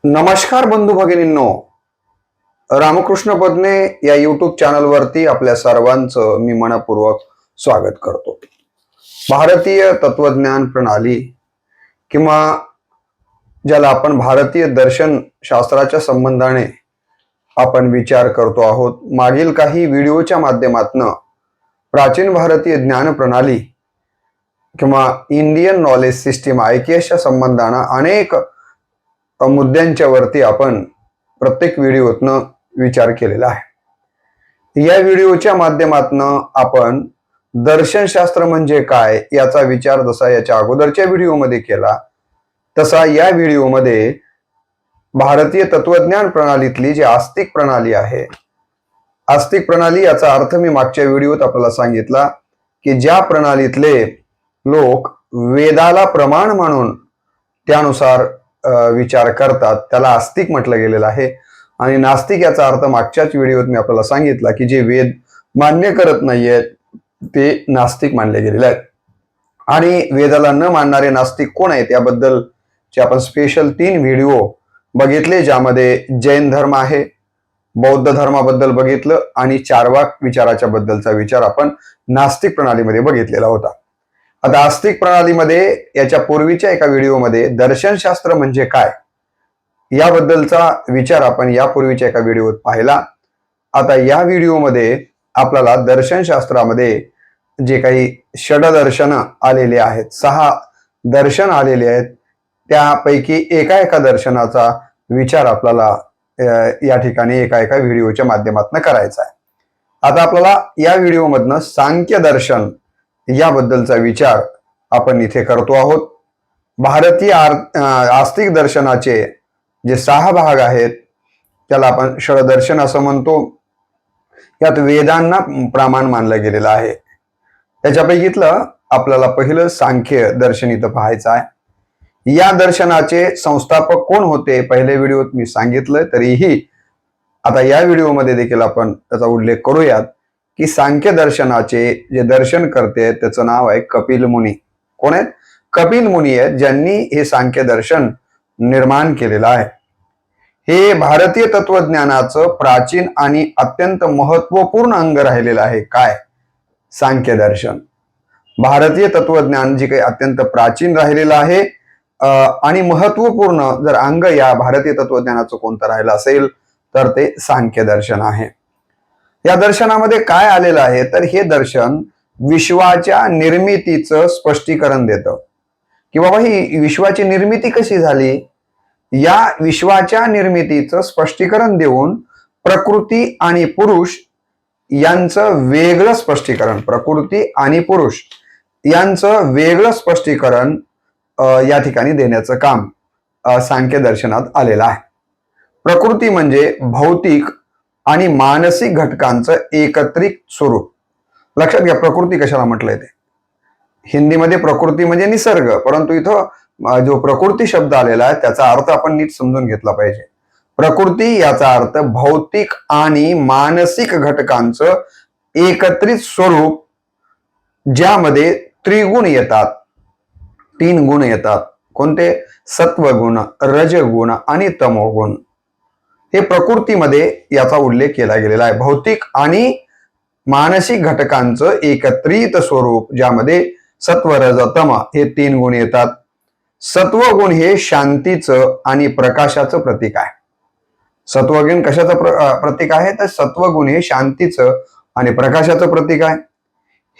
नमस्कार बंधू भगिनींनो, रामकृष्ण पद्मे या युट्यूब चॅनलवरती आपल्या सर्वांचं मी मनपूर्वक स्वागत करतो. भारतीय तत्वज्ञान प्रणाली किंवा ज्याला आपण भारतीय दर्शन शास्त्राच्या संबंधाने आपण विचार करतो आहोत. मागील काही व्हिडिओच्या माध्यमातून प्राचीन भारतीय ज्ञान प्रणाली किंवा इंडियन नॉलेज सिस्टीम IKSच्या संबंधाने अनेक मुद्द्यांच्या वरती आपण प्रत्येक व्हिडिओतनं विचार केलेला आहे. या व्हिडिओच्या माध्यमातून आपण दर्शनशास्त्र म्हणजे काय याचा विचार जसा याच्या अगोदरच्या व्हिडिओमध्ये केला तसा या व्हिडिओमध्ये भारतीय तत्वज्ञान प्रणालीतली जी आस्तिक प्रणाली आहे, आस्तिक प्रणाली याचा अर्थ मी मागच्या व्हिडिओत आपल्याला सांगितला की ज्या प्रणालीतले लोक वेदाला प्रमाण मानून त्यानुसार विचार करतात त्याला आस्तिक म्हटलं गेलेलं आहे. आणि नास्तिक याचा अर्थ मागच्याच व्हिडिओत मी आपल्याला सांगितला की जे वेद मान्य करत नाहीयेत ते नास्तिक मानले गेलेले आहेत. आणि वेदाला न मानणारे नास्तिक कोण आहेत याबद्दलचे आपण स्पेशल 3 व्हिडिओ बघितले, ज्यामध्ये जैन धर्म आहे, बौद्ध धर्माबद्दल बघितलं आणि चार्वाक विचाराच्या बद्दलचा विचार आपण नास्तिक प्रणालीमध्ये बघितलेला होता. आता आस्तिक प्रणालीमध्ये याच्या पूर्वीच्या एका व्हिडिओमध्ये दर्शनशास्त्र म्हणजे काय याबद्दलचा विचार आपण यापूर्वीच्या एका व्हिडिओत पाहिला. आता या व्हिडिओमध्ये आपल्याला दर्शनशास्त्रामध्ये जे काही षडदर्शन आलेले आहेत, 6 दर्शन आलेले आहेत, त्यापैकी एका दर्शनाचा विचार आपल्याला या ठिकाणी एका व्हिडिओच्या माध्यमातून करायचा आहे. आता आपल्याला या व्हिडिओमधनं सांख्य दर्शन याबद्दलचा विचार आपण इथे करतो आहोत. भारतीय आस्तिक दर्शनाचे जे 6 भाग आहेत त्याला आपण षडदर्शन असं म्हणतो. यात वेदांना प्रमाण मानलं गेलेलं आहे. त्याच्यापैकीतलं आपल्याला पहिलं सांख्य दर्शन इथं पाहायचं आहे. या दर्शनाचे संस्थापक कोण होते पहिल्या व्हिडिओत मी सांगितलं, तरीही आता या व्हिडिओमध्ये देखील आपण त्याचा उल्लेख करूयात की सांख्य दर्शनाचे जे दर्शन करते त्याचं नाव आहे कपिल मुनी. कोण आहेत? कपिल मुनी आहेत, ज्यांनी हे सांख्य दर्शन निर्माण केलेलं आहे. हे भारतीय तत्वज्ञानाचं प्राचीन आणि अत्यंत महत्वपूर्ण अंग राहिलेलं आहे. काय? सांख्य दर्शन. भारतीय तत्वज्ञान जे काही अत्यंत प्राचीन राहिलेलं आहे आणि महत्वपूर्ण जर अंग या भारतीय तत्वज्ञानाचं कोणतं राहिलं असेल तर ते सांख्य दर्शन आहे. या दर्शनामध्ये काय आलेलं आहे तर हे दर्शन विश्वाच्या निर्मितीचं स्पष्टीकरण देतं की बाबा ही विश्वाची निर्मिती कशी झाली, या विश्वाच्या निर्मितीचं स्पष्टीकरण देऊन प्रकृती आणि पुरुष यांचं वेगळं स्पष्टीकरण, प्रकृती आणि पुरुष यांचं वेगळं स्पष्टीकरण या ठिकाणी देण्याचं काम सांख्य दर्शनात आलेलं आहे. प्रकृती म्हणजे भौतिक आणि मानसिक घटकांचं एकत्रित स्वरूप. लक्षात घ्या, प्रकृती कशाला म्हटलंय ते. हिंदीमध्ये प्रकृती म्हणजे निसर्ग, परंतु इथं जो प्रकृती शब्द आलेला आहे त्याचा अर्थ आपण नीट समजून घेतला पाहिजे. प्रकृती याचा अर्थ भौतिक आणि मानसिक घटकांचं एकत्रित स्वरूप, ज्यामध्ये त्रिगुण येतात, 3 गुण येतात. कोणते? सत्वगुण, रजगुण आणि तमोगुण. हे प्रकृतीमध्ये याचा उल्लेख केला गेलेला आहे. भौतिक आणि मानसिक घटकांचं एकत्रित स्वरूप, ज्यामध्ये सत्व, रज, तम हे 3 गुण येतात. सत्वगुण हे शांतीचं आणि प्रकाशाचं प्रतीक आहे. सत्वगुण कशाचं प्रतीक आहे तर सत्वगुण हे शांतीचं आणि प्रकाशाचं प्रतीक आहे.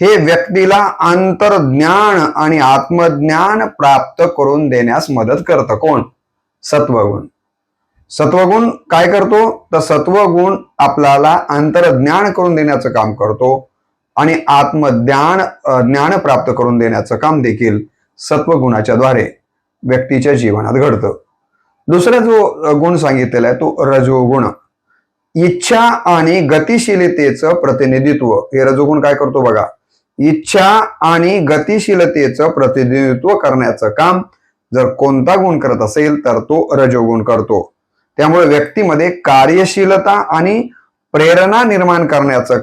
हे व्यक्तीला अंतर्ज्ञान आणि आत्मज्ञान प्राप्त करून देण्यास मदत करतं. कोण? सत्वगुण. सत्वगुण काय करतो तर सत्वगुण आपल्याला अंतर्ज्ञान करून देण्याचं काम करतो आणि ज्ञान प्राप्त करून देण्याचं काम देखील सत्वगुणाच्या द्वारे व्यक्तीच्या जीवनात घडतं. दुसरा जो गुण सांगितलेला आहे तो रजोगुण. इच्छा आणि गतिशीलतेचं प्रतिनिधित्व. हे रजोगुण काय करतो बघा, इच्छा आणि गतिशीलतेचं प्रतिनिधित्व करण्याचं काम जर कोणता गुण करत असेल तर तो रजोगुण करतो. त्यामुळे व्यक्तीमध्ये कार्यशीलता आणि प्रेरणा निर्माण करण्याचं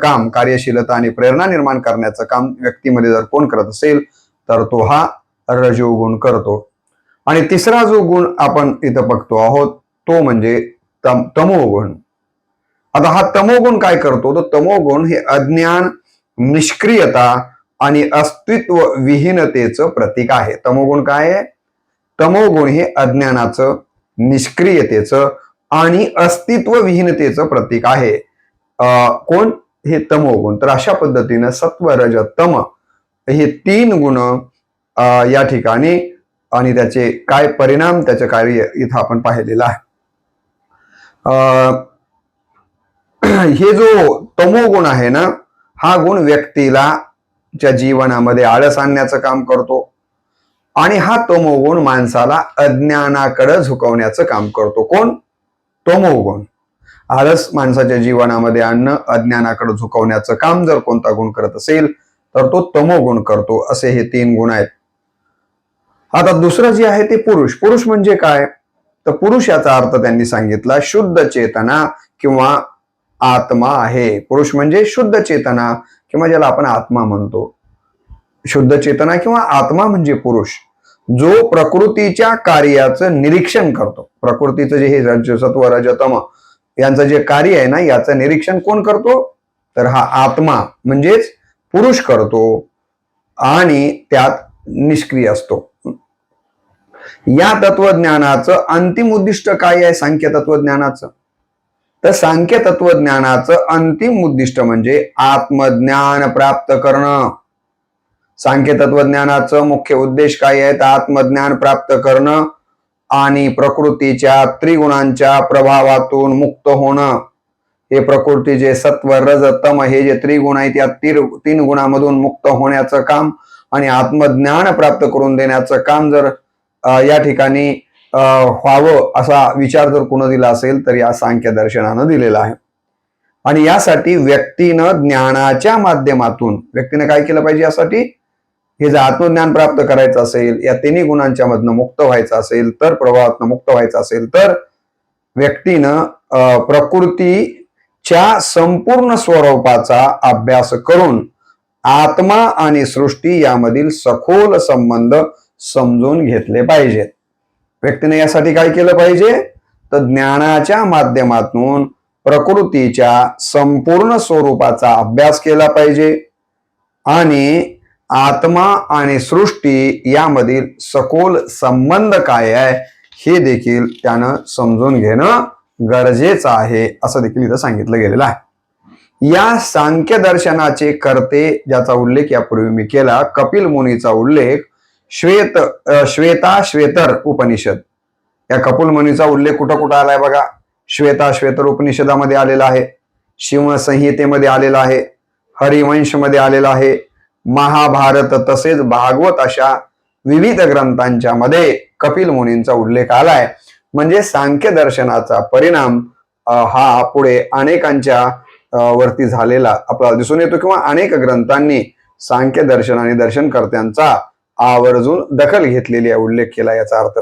काम, व्यक्तीमध्ये जर कोण करत असेल तर तो हा रजोगुण करतो. आणि तिसरा जो गुण आपण इथं बघतो आहोत तो म्हणजे तमोगुण. आता हा तमोगुण काय करतो, तर तमोगुण हे अज्ञान, निष्क्रियता आणि अस्तित्व विहीनतेचं प्रतीक आहे. तमोगुण काय आहे? तमोगुण हे अज्ञानाचं, निष्क्रियतेचं आणि अस्तित्व विहीनतेचं प्रतीक आहे. कोण? हे तमोगुण. तर अशा पद्धतीनं सत्व, रज, तम हे 3 गुण या ठिकाणी आणि त्याचे काय परिणाम, त्याचे कार्य इथं आपण पाहिलेलं आहे. हे जो तमोगुण आहे ना, हा गुण व्यक्तीला च्या जीवनामध्ये आळस आणण्याचं काम करतो आणि हा तमोगुण माणसाला अज्ञानाकडे झुकवण्याचं काम करतो. कोण? तमोगुण. आळस माणसाच्या जीवनामध्ये आणणं, अज्ञानाकडे झुकवण्याचं काम जर कोणता गुण करत असेल तर तो तमोगुण करतो. असे हे 3 गुण आहेत. आता दुसरं जे आहे ते पुरुष. पुरुष म्हणजे काय? तर पुरुष याचा अर्थ त्यांनी सांगितला शुद्ध चेतना किंवा आत्मा आहे. पुरुष म्हणजे शुद्ध चेतना किंवा ज्याला आपण आत्मा म्हणतो. शुद्ध चेतना किंवा आत्मा म्हणजे पुरुष, जो प्रकृतीच्या कार्याचं निरीक्षण करतो. प्रकृतीचं जे हे रजसत्व, रजतम यांचं जे कार्य आहे ना, याचं निरीक्षण कोण करतो? तर हा आत्मा म्हणजेच पुरुष करतो आणि त्यात निष्क्रिय असतो. या तत्वज्ञानाचं अंतिम उद्दिष्ट काय आहे? सांख्य तत्वज्ञानाचं. तर सांख्य तत्वज्ञानाचं अंतिम उद्दिष्ट म्हणजे आत्मज्ञान प्राप्त करणं. सांख्य तत्वज्ञानाचं मुख्य उद्देश काय आहे? तर आत्मज्ञान प्राप्त करणं आणि प्रकृतीच्या त्रिगुणांच्या प्रभावातून मुक्त होणं. हे प्रकृतीचे सत्व, रज, तम हे जे त्रिगुण आहेत या 3 गुणांमधून मुक्त होण्याचं काम आणि आत्मज्ञान प्राप्त करून देण्याचं काम जर या ठिकाणी व्हावं असा विचार जर कोण दिला असेल तर या सांख्य दर्शनानं दिलेला आहे. आणि यासाठी व्यक्तीनं ज्ञानाच्या माध्यमातून व्यक्तीनं काय केलं पाहिजे? यासाठी हे जर आत्मज्ञान प्राप्त करायचं असेल, या 3 गुणांच्या मधनं मुक्त व्हायचं असेल, तर प्रभावातनं मुक्त व्हायचं असेल तर व्यक्तीनं प्रकृतीच्या संपूर्ण स्वरूपाचा अभ्यास करून आत्मा आणि सृष्टी यामधील सखोल संबंध समजून घेतले पाहिजेत. व्यक्तीने यासाठी काय केलं पाहिजे? तर ज्ञानाच्या माध्यमातून प्रकृतीच्या संपूर्ण स्वरूपाचा अभ्यास केला पाहिजे आणि आत्मा आणि सृष्टी यामधील सखोल संबंध काय आहे हे देखील त्यानं समजून घेणं गरजेचं आहे, असं देखील इथं सांगितलं गेलेलं आहे. या सांख्य दर्शनाचे कर्ते ज्याचा उल्लेख यापूर्वी मी केला, कपिल मुनीचा उल्लेख श्वेता-श्वेतर उपनिषद. या कपिल मुनीचा उल्लेख कुठं कुठं आलाय बघा? श्वेता-श्वेतर उपनिषदामध्ये आलेला आहे, शिवसंहितेमध्ये आलेला आहे, हरिवंश मध्ये आलेला आहे, महाभारत तसेच भागवत अशा विविध ग्रंथांच्या मध्ये कपिल मुनींचा उल्लेख आलाय. म्हणजे सांख्य दर्शनाचा परिणाम हा पुढे अनेकांच्या वरती झालेला आपल्याला दिसून येतो किंवा अनेक ग्रंथांनी सांख्य दर्शन आणि दर्शनकर्त्यांचा आवर्जून दखल घेतलेली आहे, उल्लेख केला. याचा अर्थ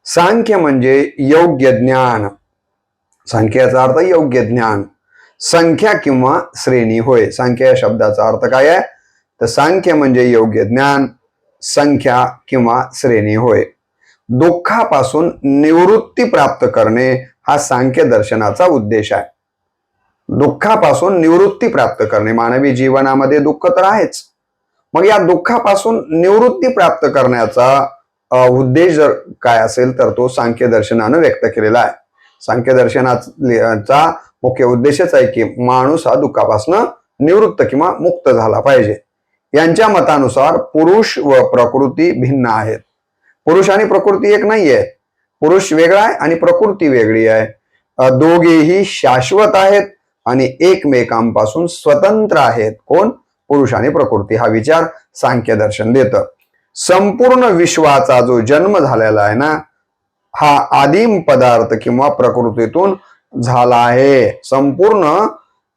सांख्य म्हणजे योग्य ज्ञान. सांख्य याचा अर्थ योग्य ज्ञान, संख्या किंवा श्रेणी होय. सांख्य या शब्दाचा अर्थ काय आहे? तर सांख्य म्हणजे योग्य ज्ञान, संख्या किंवा श्रेणी होय. दुःखापासून निवृत्ती प्राप्त करणे हा सांख्य दर्शनाचा उद्देश आहे. दुःखापासून निवृत्ती प्राप्त करणे. मानवी जीवनामध्ये दुःख तर आहेच, मग या दुःखापासून निवृत्ती प्राप्त करण्याचा उद्देश जर काय असेल तर तो सांख्य दर्शनानं व्यक्त केलेला आहे. सांख्य दर्शनाचा मुख्य उद्देशच आहे की माणूस हा दुःखापासून निवृत्त किंवा मुक्त झाला पाहिजे. यांच्या मतानुसार पुरुष व प्रकृती भिन्न आहेत. पुरुष आणि प्रकृती एक नाहीये. पुरुष वेगळा आहे आणि प्रकृती वेगळी आहे. दोघेही शाश्वत आहेत आणि एकमेकांपासून स्वतंत्र आहेत. कोण? पुरुष आणि प्रकृती. हा विचार सांख्य दर्शन देतं. संपूर्ण विश्वाचा जो जन्म झालेला आहे ना, हा आदिम पदार्थ किंवा प्रकृतीतून झाला आहे. संपूर्ण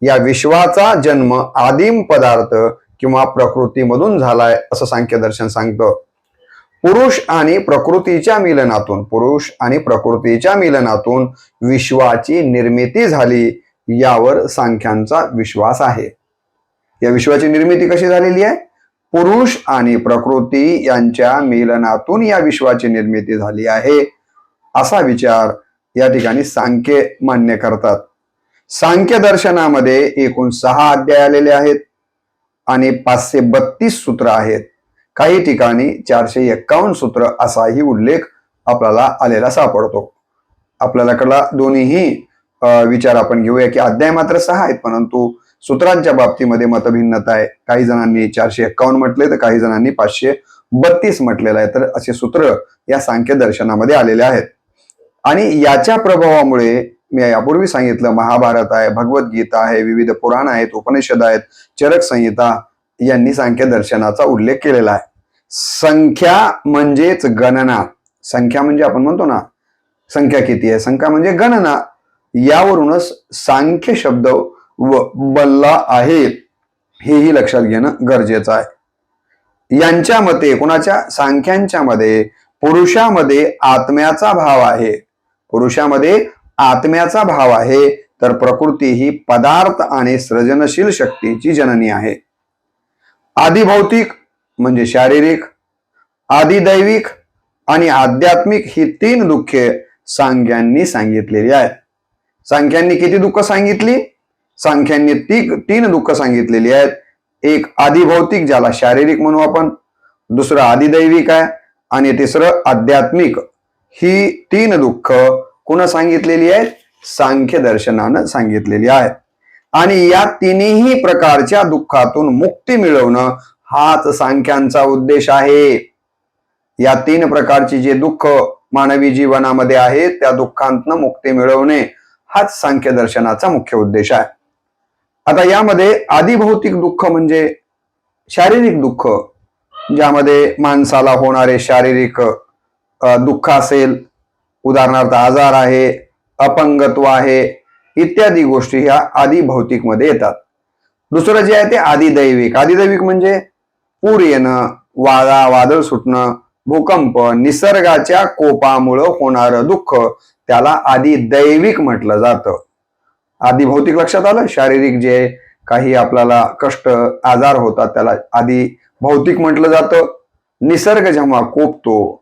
या विश्वाचा जन्म आदिम पदार्थ किंवा प्रकृतीमधून झालाय असं सांख्य दर्शन सांगतं. पुरुष आणि प्रकृतीच्या मिलनातून विश्वाची निर्मिती झाली यावर सांख्यांचा विश्वास आहे. या विश्वाची निर्मिती कशी झालेली आहे? पुरुष आणि प्रकृती यांच्या मिलनातून या विश्वाची निर्मिती झाली आहे असा विचार या ठिकाणी सांख्य मान्य करतात. सांख्य दर्शनामध्ये एकूण 6 अध्याय आलेले आहेत आणि 532 सूत्र आहेत. काही ठिकाणी 451 सूत्र असाही उल्लेख आपल्याला आलेला सापडतो. आपल्याला कळला दोन्हीही विचार आपण घेऊया की अध्याय मात्र 6 आहेत, परंतु सूत्रांच्या बाबतीमध्ये मतभिन्नता आहे. काही जणांनी 451 म्हटले तर काही जणांनी 532 म्हटलेलं आहे. तर असे सूत्र या सांख्य दर्शनामध्ये आलेले आहेत. आणि याच्या प्रभावामुळे मी यापूर्वी सांगितलं, महाभारत आहे, भगवद्गीता आहे, विविध पुराण आहेत, उपनिषद आहेत, चरक संहिता यांनी सांख्य दर्शनाचा उल्लेख केलेला आहे. संख्या म्हणजेच गणना. संख्या म्हणजे आपण म्हणतो ना संख्या किती आहे, संख्या म्हणजे गणना. यावरूनच सांख्य शब्द बनला आहे, हेही लक्षात घेणं गरजेचं आहे. यांच्या मते, कोणाच्या, सांख्यांच्या मध्ये पुरुषामध्ये आत्म्याचा भाव आहे. पुरुषामध्ये आत्म्याचा भाव आहे, तर प्रकृती ही पदार्थ आणि सृजनशील शक्तीची जननी आहे. आदिभौतिक म्हणजे शारीरिक, आदिदैविक आणि आध्यात्मिक ही 3 दुःखे सांख्यांनी सांगितलेली आहेत. सांख्यांनी किती दुःख सांगितली? सांख्यांनी 3 दुःख सांगितलेली आहेत. एक आदिभौतिक, ज्याला शारीरिक म्हणू आपण, दुसरं आदिदैविक आहे आणि तिसरं आध्यात्मिक. ही 3 दुःख कोण सांगितलेली आहेत? सांख्य दर्शनानं सांगितलेली आहे. आणि या तिन्ही प्रकारच्या दुःखातून मुक्ती मिळवणं हाच सांख्यांचा उद्देश आहे. या 3 प्रकारची जे दुःख मानवी जीवनामध्ये आहेत त्या दुःखांतनं मुक्ती मिळवणे हाच सांख्य दर्शनाचा मुख्य उद्देश आहे. आता यामध्ये आदिभौतिक दुःख म्हणजे शारीरिक दुःख, ज्यामध्ये माणसाला होणारे शारीरिक दुःख असेल, उदाहरणार्थ आजार आहे, अपंगत्व आहे, इत्यादी गोष्टी ह्या आदिभौतिक मध्ये येतात. दुसरं जे आहे ते आदिदैविक. आदिदैविक म्हणजे पूर येणं, वादळ सुटणं, भूकंप, निसर्गाच्या कोपामुळं होणारं दुःख, त्याला आदिदैविक म्हटलं जातं. आदिभौतिक लक्षात आलं. शारीरिक जे काही आपल्याला कष्ट, आजार होतात त्याला आदिभौतिक म्हटलं जातं. निसर्ग जेव्हा कोपतो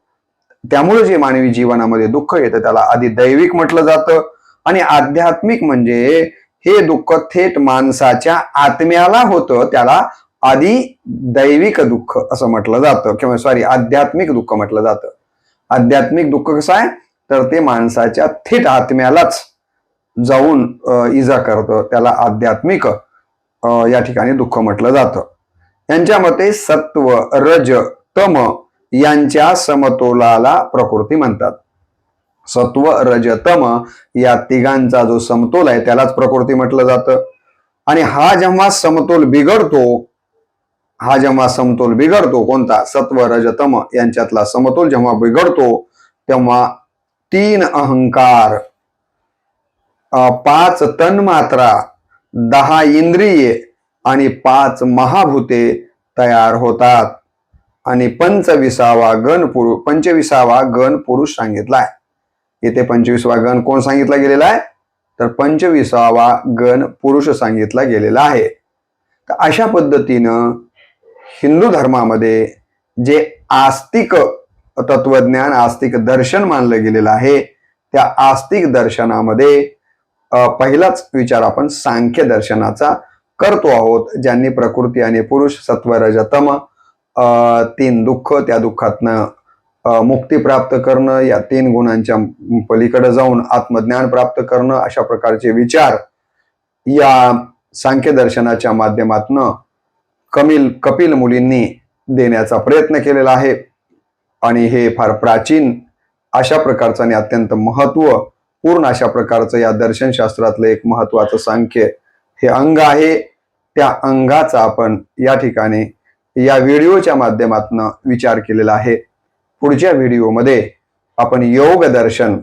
त्यामुळे जे मानवी जीवनामध्ये दुःख येतं त्याला आदिदैविक म्हटलं जातं. आणि आध्यात्मिक म्हणजे हे दुःख थेट माणसाच्या आत्म्याला होतं, त्याला आदिदैविक दुःख असं म्हटलं जातं, किंवा आध्यात्मिक दुःख म्हटलं जातं. आध्यात्मिक दुःख कसं आहे, तर ते माणसाच्या थेट आत्म्यालाच जाऊन इजा करतं, त्याला आध्यात्मिक या ठिकाणी दुःख म्हटलं जातं. यांच्या मते सत्व, रज, तम यांच्या समतोलाला प्रकृती म्हणतात. सत्व, रज, तम या तिघांचा जो समतोल आहे त्यालाच प्रकृती म्हटलं जातं. आणि हा जेव्हा समतोल बिघडतो, कोणता, सत्व, रज, तम यांच्यातला समतोल जेव्हा बिघडतो, तेव्हा 3 अहंकार, 5 तन्मात्रा, 10 इंद्रिये आणि 5 महाभूते तयार होतात. आणि 25वा गण पुरुष सांगितलाय. इथे 25वा गण कोण सांगितला गेलेला आहे, तर 25वा गण पुरुष सांगितला गेलेला आहे. तर अशा पद्धतीनं हिंदू धर्मामध्ये जे आस्तिक तत्वज्ञान, आस्तिक दर्शन मानलं गेलेलं आहे, त्या आस्तिक दर्शनामध्ये पहिलाच विचार आपण सांख्य दर्शनाचा करतो आहोत, ज्यांनी प्रकृती आणि पुरुष, सत्व, रज, तम 3 दुःख, त्या दुःखातनं मुक्ती प्राप्त करणं, या 3 गुणांच्या पलीकडे जाऊन आत्मज्ञान प्राप्त करणं, अशा प्रकारचे विचार या सांख्य दर्शनाच्या माध्यमातून कपिल मुनींनी देण्याचा प्रयत्न केलेला आहे. आणि हे फार प्राचीन अशा प्रकारचं आणि अत्यंत महत्वपूर्ण अशा प्रकारचं या दर्शनशास्त्रातलं एक महत्वाचं सांख्य हे अंग आहे. त्या अंगाचा आपण या ठिकाणी या व्हिडिओच्या माध्यमातून विचार केलेला आहे. पुढच्या व्हिडिओमध्ये आपण योग दर्शन,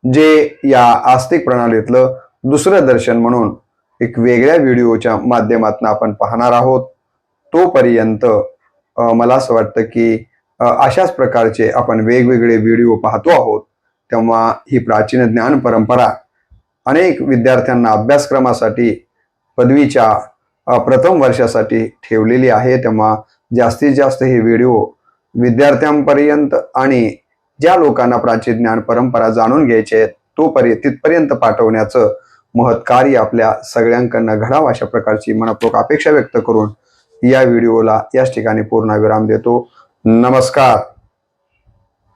जे या आस्तिक प्रणालीतलं दुसरं दर्शन म्हणून एक वेगळ्या व्हिडिओच्या माध्यमातून आपण पाहणार आहोत. तोपर्यंत मला असं वाटतं की अशाच प्रकारचे आपण वेगवेगळे व्हिडिओ पाहतो आहोत, तेव्हा ही प्राचीन ज्ञान परंपरा अनेक विद्यार्थ्यांना अभ्यासक्रमासाठी, पदवीच्या प्रथम वर्षासाठी ठेवलेली आहे. तेव्हा जास्तीत जास्त हे व्हिडिओ विद्यार्थ्यांपर्यंत आणि ज्या लोकांना प्राचीन ज्ञान परंपरा जाणून घ्यायचे आहेत तिथपर्यंत पाठवण्याचं महत् कार्य आपल्या सगळ्यांकडनं घडावं अशा प्रकारची मनपूर्वक अपेक्षा व्यक्त करून या व्हिडिओला याच ठिकाणी पूर्णविराम देतो. नमस्कार.